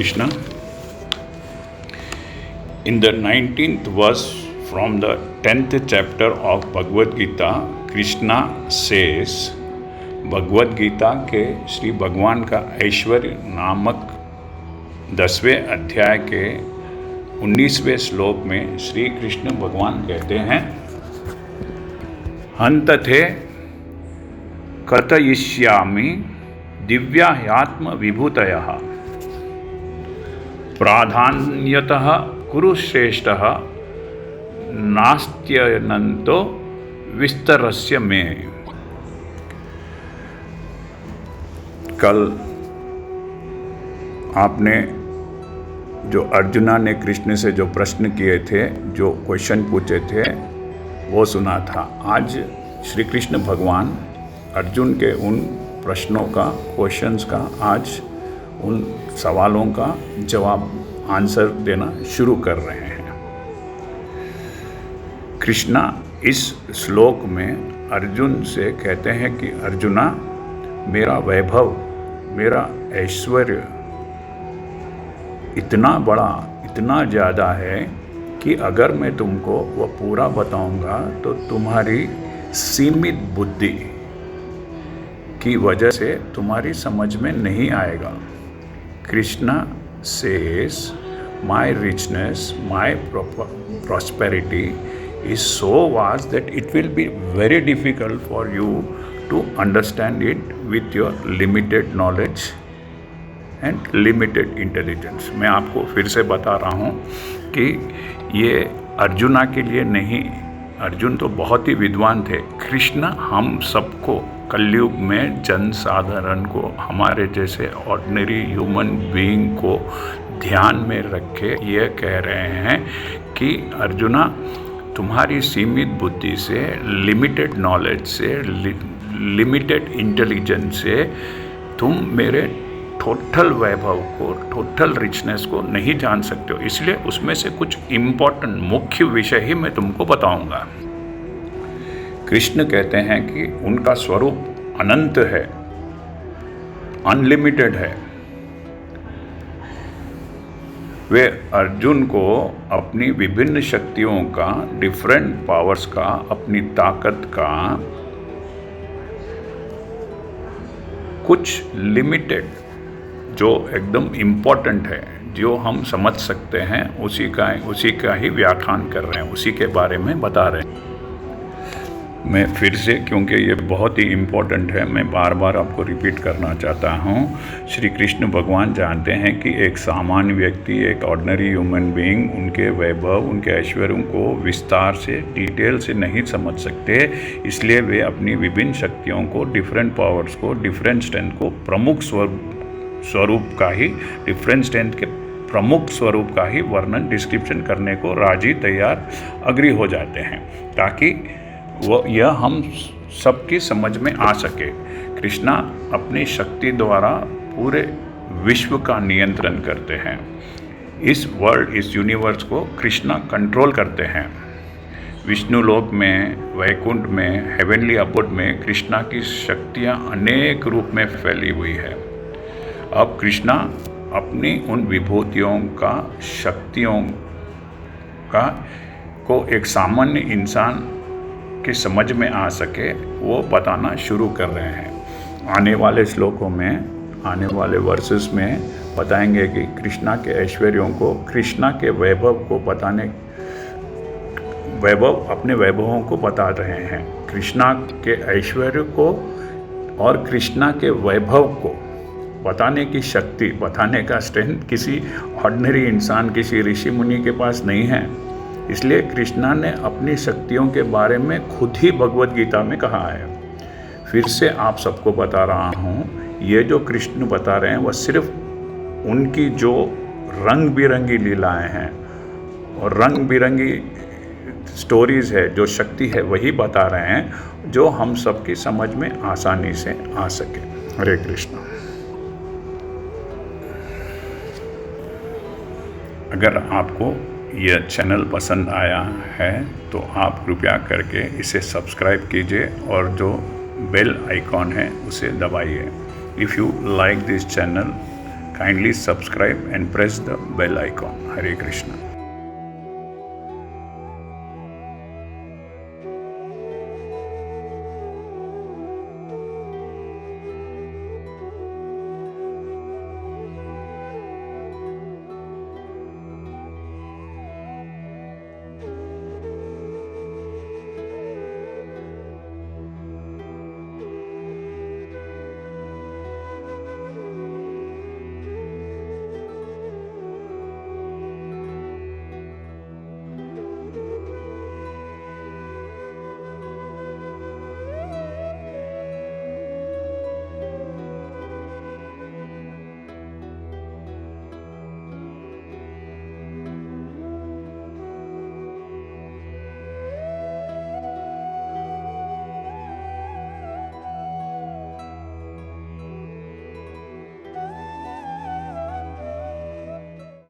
Krishna. In the 19th verse from the 10th chapter of Bhagavad Gita, Krishna says, Bhagavad Gita के श्री भगवान का ऐश्वर्य नामक 10वें अध्याय के 19वें श्लोक में श्री कृष्ण भगवान कहते हैं, हन्तथे कथयिष्यामि दिव्याह्यात्म विभूतयः प्राधान्यतः कुरुश्रेष्ठः नास्त्यनन्तो विस्तरस्य मे। कल आपने जो अर्जुना ने कृष्ण से जो प्रश्न किए थे, जो क्वेश्चन पूछे थे, वो सुना था। आज श्री कृष्ण भगवान अर्जुन के उन प्रश्नों का, क्वेश्चंस का, आज उन सवालों का जवाब, आंसर देना शुरू कर रहे हैं। कृष्णा इस श्लोक में अर्जुन से कहते हैं कि अर्जुना, मेरा वैभव, मेरा ऐश्वर्य इतना बड़ा, इतना ज़्यादा है कि अगर मैं तुमको वो पूरा बताऊंगा तो तुम्हारी सीमित बुद्धि की वजह से तुम्हारी समझ में नहीं आएगा। Krishna says, my richness, my prosperity is so vast that it will be very difficult for you to understand it with your limited knowledge and limited intelligence। मैं आपको फिर से बता रहा हूँ कि ये अर्जुना के लिए नहीं, अर्जुन तो बहुत ही विद्वान थे। कृष्ण हम सबको, कलयुग में जनसाधारण को, हमारे जैसे ऑर्डिनरी ह्यूमन बीइंग को ध्यान में रखे ये कह रहे हैं कि अर्जुना, तुम्हारी सीमित बुद्धि से, लिमिटेड नॉलेज से, लिमिटेड इंटेलिजेंस से तुम मेरे टोटल वैभव को, टोटल रिचनेस को नहीं जान सकते हो। इसलिए उसमें से कुछ इम्पोर्टेंट, मुख्य विषय ही मैं तुमको बताऊंगा। कृष्ण कहते हैं कि उनका स्वरूप अनंत है, अनलिमिटेड है। वे अर्जुन को अपनी विभिन्न शक्तियों का, डिफरेंट पावर्स का, अपनी ताकत का कुछ लिमिटेड, जो एकदम इम्पोर्टेंट है, जो हम समझ सकते हैं, उसी का ही व्याख्यान कर रहे हैं, उसी के बारे में बता रहे हैं। मैं फिर से, क्योंकि ये बहुत ही इम्पोर्टेंट है, मैं बार बार आपको रिपीट करना चाहता हूँ। श्री कृष्ण भगवान जानते हैं कि एक सामान्य व्यक्ति, एक ऑर्डिनरी ह्यूमन बीइंग उनके वैभव, उनके ऐश्वर्यों को विस्तार से, डिटेल से नहीं समझ सकते। इसलिए वे अपनी विभिन्न शक्तियों को, डिफरेंट पावर्स को, डिफरेंट स्ट्रेंथ को, प्रमुख स्वरूप का ही, डिफरेंट स्ट्रेंथ के प्रमुख स्वरूप का ही वर्णन, डिस्क्रिप्शन करने को राजी, तैयार, अग्री हो जाते हैं, ताकि यह हम सबकी समझ में आ सके। कृष्णा अपनी शक्ति द्वारा पूरे विश्व का नियंत्रण करते हैं। इस वर्ल्ड, इस यूनिवर्स को कृष्णा कंट्रोल करते हैं। विष्णु लोक में, वैकुंठ में, हेवनली अबोर्ड में कृष्णा की शक्तियाँ अनेक रूप में फैली हुई है। अब कृष्णा अपनी उन विभूतियों का, शक्तियों का को एक सामान्य इंसान की समझ में आ सके, वो बताना शुरू कर रहे हैं। आने वाले श्लोकों में, आने वाले वर्सेस में बताएंगे कि कृष्णा के ऐश्वर्यों को, कृष्णा के वैभव को बताने, अपने वैभवों को बता रहे हैं। कृष्णा के ऐश्वर्य को और कृष्णा के वैभव को बताने की शक्ति, बताने का स्ट्रेंथ किसी ऑर्डिनरी इंसान, किसी ऋषि मुनि के पास नहीं है। इसलिए कृष्णा ने अपनी शक्तियों के बारे में खुद ही भगवद गीता में कहा है। फिर से आप सबको बता रहा हूँ, ये जो कृष्ण बता रहे हैं वह सिर्फ उनकी जो रंग बिरंगी लीलाएं हैं और रंग बिरंगी स्टोरीज है, जो शक्ति है, वही बता रहे हैं, जो हम सबकी समझ में आसानी से आ सके। हरे कृष्ण। अगर आपको यह चैनल पसंद आया है तो आप कृपया करके इसे सब्सक्राइब कीजिए और जो बेल आइकॉन है उसे दबाइए। If you like this channel, Kindly subscribe and press the bell icon. Hare Krishna.